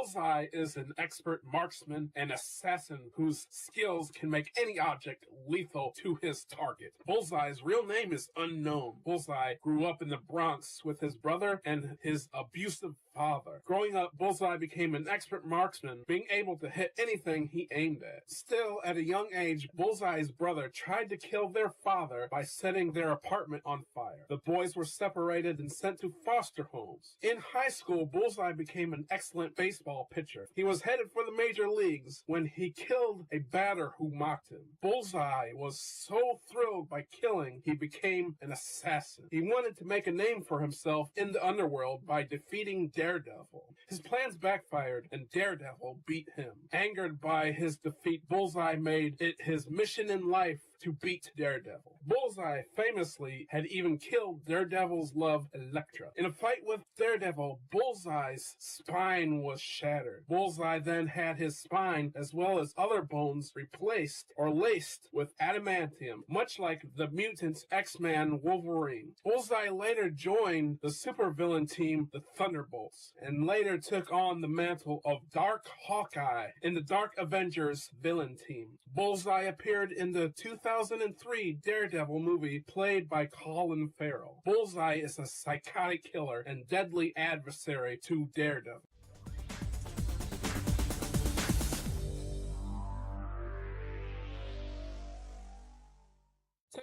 Bullseye is an expert marksman and assassin whose skills can make any object lethal to his target. Bullseye's real name is unknown. Bullseye grew up in the Bronx with his brother and his abusive father. Growing up, Bullseye became an expert marksman, being able to hit anything he aimed at. Still, at a young age, Bullseye's brother tried to kill their father by setting their apartment on fire. The boys were separated and sent to foster homes. In high school, Bullseye became an excellent baseball pitcher. He was headed for the major leagues when he killed a batter who mocked him. Bullseye was so thrilled by killing, he became an assassin. He wanted to make a name for himself in the underworld by defeating Daredevil. His plans backfired, and Daredevil beat him. Angered by his defeat, Bullseye made it his mission in life to beat Daredevil. Bullseye famously had even killed Daredevil's love, Elektra. In a fight with Daredevil, Bullseye's spine was shattered. Bullseye then had his spine, as well as other bones, replaced or laced with adamantium, much like the mutant X-Man Wolverine. Bullseye later joined the supervillain team, the Thunderbolts, and later took on the mantle of Dark Hawkeye in the Dark Avengers villain team. Bullseye appeared in the 2003 Daredevil movie played by Colin Farrell. Bullseye is a psychotic killer and deadly adversary to Daredevil.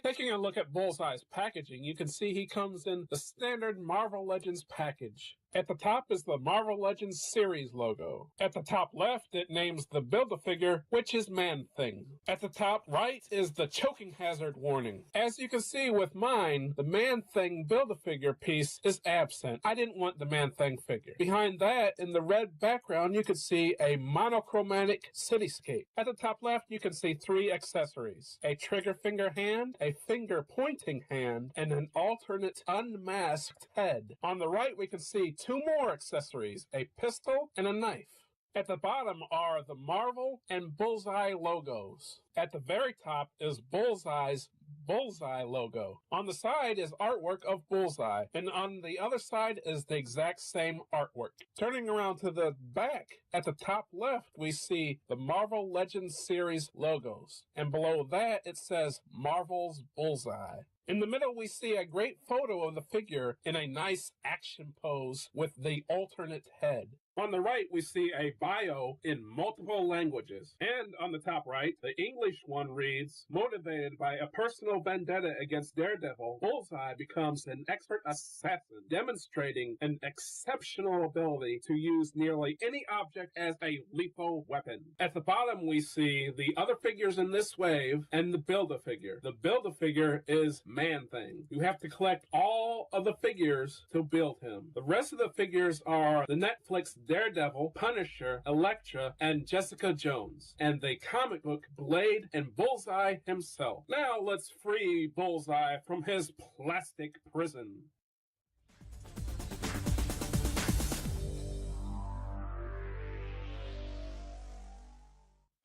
Taking a look at Bullseye's packaging, you can see he comes in the standard Marvel Legends package. At the top is the Marvel Legends series logo. At the top left, it names the Build-A-Figure, which is Man-Thing. At the top right is the choking hazard warning. As you can see with mine, the Man-Thing Build-A-Figure piece is absent. I didn't want the Man-Thing figure. Behind that, in the red background, you can see a monochromatic cityscape. At the top left, you can see 3 accessories: a trigger finger hand, a finger pointing hand, and an alternate unmasked head. On the right, we can see 2 more accessories, a pistol and a knife. At the bottom are the Marvel and Bullseye logos. At the very top is Bullseye's Bullseye logo. On the side is artwork of Bullseye, and on the other side is the exact same artwork. Turning around to the back, at the top left, we see the Marvel Legends series logos, and below that it says Marvel's Bullseye. In the middle, we see a great photo of the figure in a nice action pose with the alternate head. On the right, we see a bio in multiple languages. And on the top right, the English one reads, "Motivated by a personal vendetta against Daredevil, Bullseye becomes an expert assassin, demonstrating an exceptional ability to use nearly any object as a lethal weapon." At the bottom, we see the other figures in this wave and the Build-A-Figure. The Build-A-Figure is Man-Thing. You have to collect all of the figures to build him. The rest of the figures are the Netflix Daredevil, Punisher, Elektra, and Jessica Jones, and the comic book Blade and Bullseye himself. Now let's free Bullseye from his plastic prison.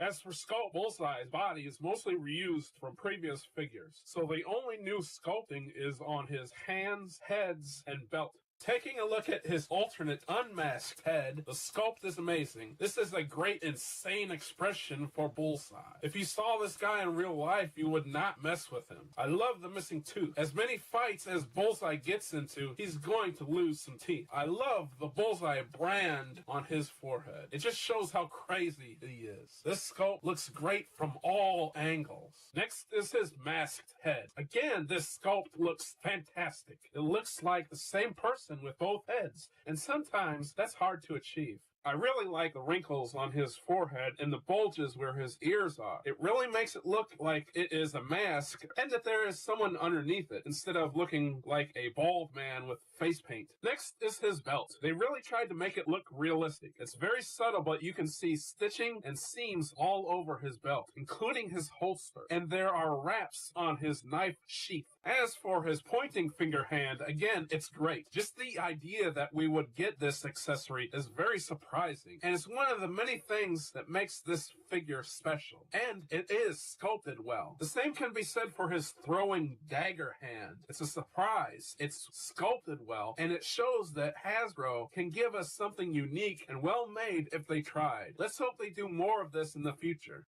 As for Sculpt, Bullseye's body is mostly reused from previous figures, so the only new sculpting is on his hands, heads, and belt. Taking a look at his alternate unmasked head, the sculpt is amazing. This is a great, insane expression for Bullseye. If you saw this guy in real life, you would not mess with him. I love the missing tooth. As many fights as Bullseye gets into, he's going to lose some teeth. I love the Bullseye brand on his forehead. It just shows how crazy he is. This sculpt looks great from all angles. Next is his masked head. Again, this sculpt looks fantastic. It looks like the same person with both heads, and sometimes that's hard to achieve. I really like the wrinkles on his forehead and the bulges where his ears are. It really makes it look like it is a mask and that there is someone underneath it instead of looking like a bald man with face paint. Next is his belt. They really tried to make it look realistic. It's very subtle, but you can see stitching and seams all over his belt, including his holster, and there are wraps on his knife sheath. As for his pointing finger hand, again, it's great. Just the idea that we would get this accessory is very surprising. surprising, and it's one of the many things that makes this figure special. And it is sculpted well. The same can be said for his throwing dagger hand. It's a surprise, it's sculpted well, and it shows that Hasbro can give us something unique and well made if they tried. Let's hope they do more of this in the future.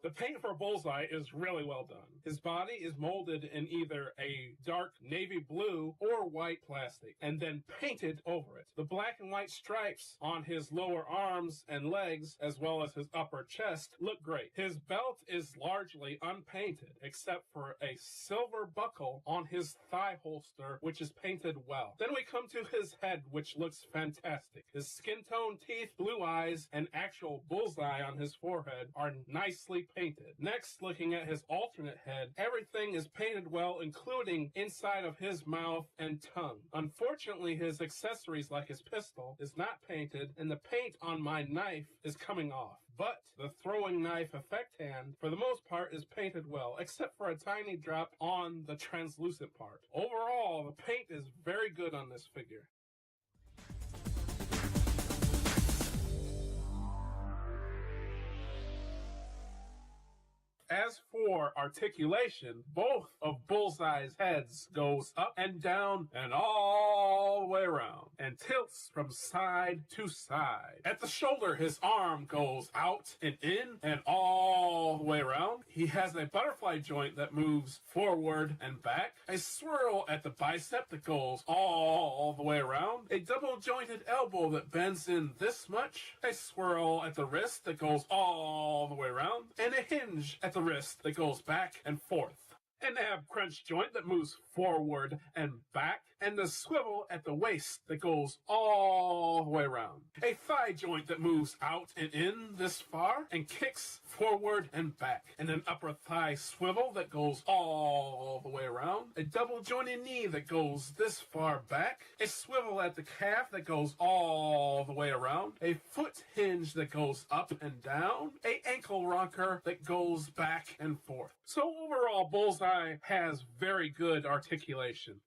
The paint for Bullseye is really well done. His body is molded in either a dark navy blue or white plastic and then painted over it. The black and white stripes on his lower arms and legs, as well as his upper chest, look great. His belt is largely unpainted, except for a silver buckle on his thigh holster, which is painted well. Then we come to his head, which looks fantastic. His skin tone, teeth, blue eyes, and actual bullseye on his forehead are nicely painted. Next, looking at his alternate head, everything is painted well, including inside of his mouth and tongue. Unfortunately, his accessories like his pistol is not painted, and the paint on my knife is coming off. But the throwing knife effect hand, for the most part, is painted well, except for a tiny drop on the translucent part. Overall, the paint is very good on this figure. As for articulation, both of Bullseye's heads goes up and down and all the way around and tilts from side to side. At the shoulder, his arm goes out and in and all the way around. He has a butterfly joint that moves forward and back, a swirl at the bicep that goes all the way around, a double jointed elbow that bends in this much, a swirl at the wrist that goes all the way around, and a hinge at the wrist that goes back and forth. An ab crunch joint that moves forward and back, and the swivel at the waist that goes all the way around. A thigh joint that moves out and in this far and kicks forward and back, and an upper thigh swivel that goes all the way around. A double jointed knee that goes this far back. A swivel at the calf that goes all the way around. A foot hinge that goes up and down. A ankle rocker that goes back and forth. So overall, Bullseye has very good articulation.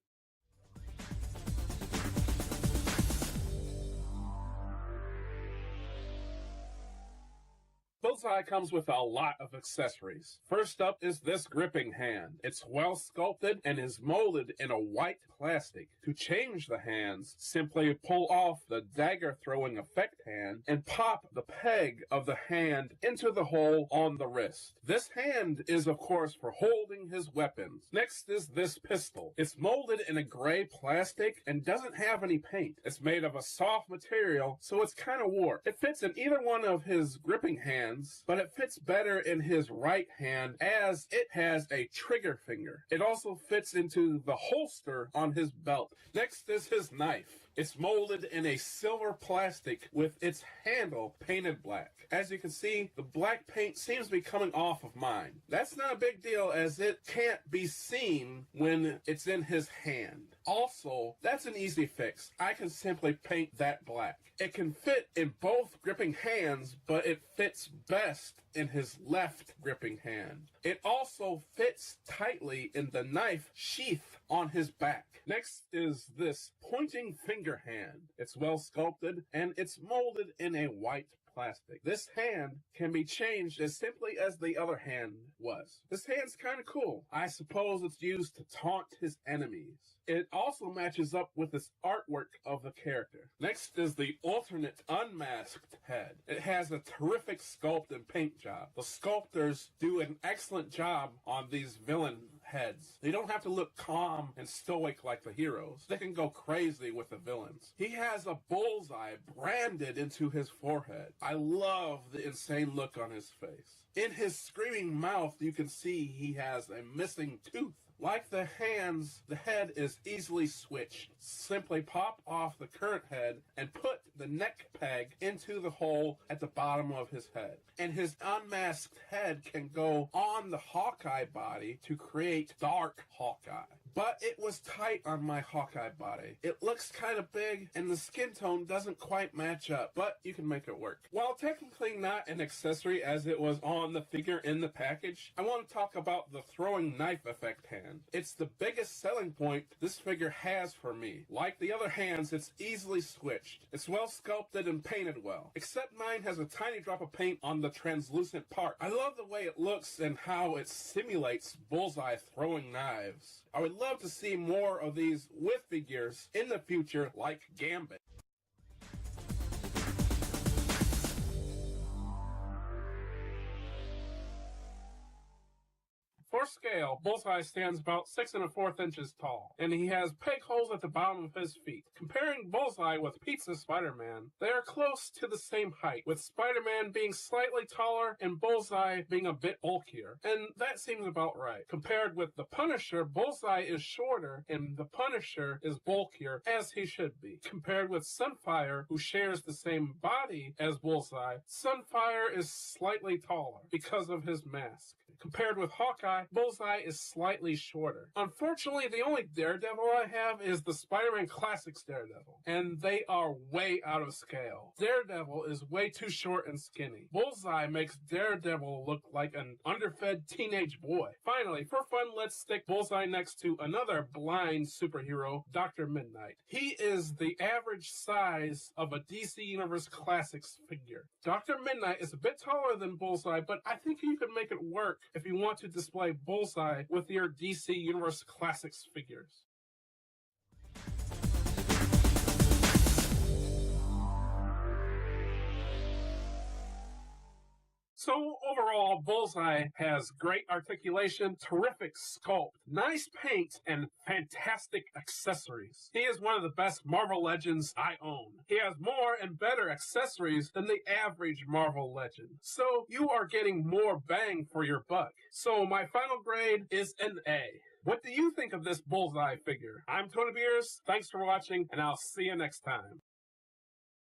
Bullseye comes with a lot of accessories. First up is this gripping hand. It's well sculpted and is molded in a white plastic. To change the hands, simply pull off the dagger throwing effect hand and pop the peg of the hand into the hole on the wrist. This hand is of course for holding his weapons. Next is this pistol. It's molded in a gray plastic and doesn't have any paint. It's made of a soft material, so it's kind of warped. It fits in either one of his gripping hands, but it fits better in his right hand as it has a trigger finger. It also fits into the holster on his belt. Next is his knife. It's molded in a silver plastic with its handle painted black. As you can see, the black paint seems to be coming off of mine. That's not a big deal as it can't be seen when it's in his hand. Also, that's an easy fix. I can simply paint that black. It can fit in both gripping hands, but it fits best in his left gripping hand. It also fits tightly in the knife sheath on his back. Next is this pointing finger hand. It's well sculpted and it's molded in a white plastic. This hand can be changed as simply as the other hand was. This hand's kind of cool. I suppose it's used to taunt his enemies. It also matches up with this artwork of the character. Next is the alternate unmasked head. It has a terrific sculpt and paint job. The sculptors do an excellent job on these villain heads. They don't have to look calm and stoic like the heroes. They can go crazy with the villains. He has a bullseye branded into his forehead. I love the insane look on his face. In his screaming mouth, you can see he has a missing tooth. Like the hands, the head is easily switched. Simply pop off the current head and put the neck peg into the hole at the bottom of his head. And his unmasked head can go on the Hawkeye body to create Dark Hawkeye. but it was tight on my Hawkeye body. It looks kind of big, and the skin tone doesn't quite match up, but you can make it work. While technically not an accessory as it was on the figure in the package, I want to talk about the throwing knife effect hand. It's the biggest selling point this figure has for me. Like the other hands, it's easily switched. It's well sculpted and painted well, except mine has a tiny drop of paint on the translucent part. I love the way it looks and how it simulates Bullseye throwing knives. I would love to see more of these with figures in the future like Gambit. For scale, Bullseye stands about 6 1/4 inches tall, and he has peg holes at the bottom of his feet. Comparing Bullseye with Pizza Spider-Man, they are close to the same height, with Spider-Man being slightly taller and Bullseye being a bit bulkier, and that seems about right. Compared with the Punisher, Bullseye is shorter and the Punisher is bulkier, as he should be. Compared with Sunfire, who shares the same body as Bullseye, Sunfire is slightly taller because of his mask. Compared with Hawkeye, Bullseye is slightly shorter. Unfortunately, the only Daredevil I have is the Spider-Man Classics Daredevil, and they are way out of scale. Daredevil is way too short and skinny. Bullseye makes Daredevil look like an underfed teenage boy. Finally, for fun, let's stick Bullseye next to another blind superhero, Dr. Midnight. He is the average size of a DC Universe Classics figure. Dr. Midnight is a bit taller than Bullseye, but I think you could make it work if you want to display Bullseye with your DC Universe Classics figures. So overall, Bullseye has great articulation, terrific sculpt, nice paint, and fantastic accessories. He is one of the best Marvel Legends I own. He has more and better accessories than the average Marvel Legend. So you are getting more bang for your buck. So my final grade is an A. What do you think of this Bullseye figure? I'm Tony Beers, thanks for watching, and I'll see you next time.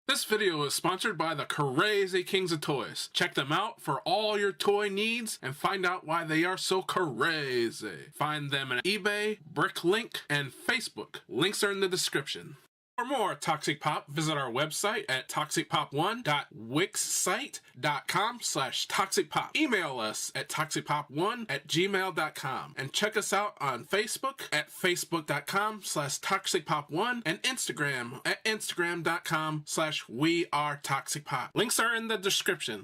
This video is sponsored by the Crazy Kings of Toys. Check them out for all your toy needs and find out why they are so crazy. Find them on eBay, Bricklink, and Facebook. Links are in the description. For more Toxic Pop, visit our website at toxicpop1.wixsite.com/toxicpop. Email us at toxicpop1@gmail.com and check us out on Facebook at facebook.com/toxicpop1 and Instagram at instagram.com/wearetoxicpop. Links are in the description.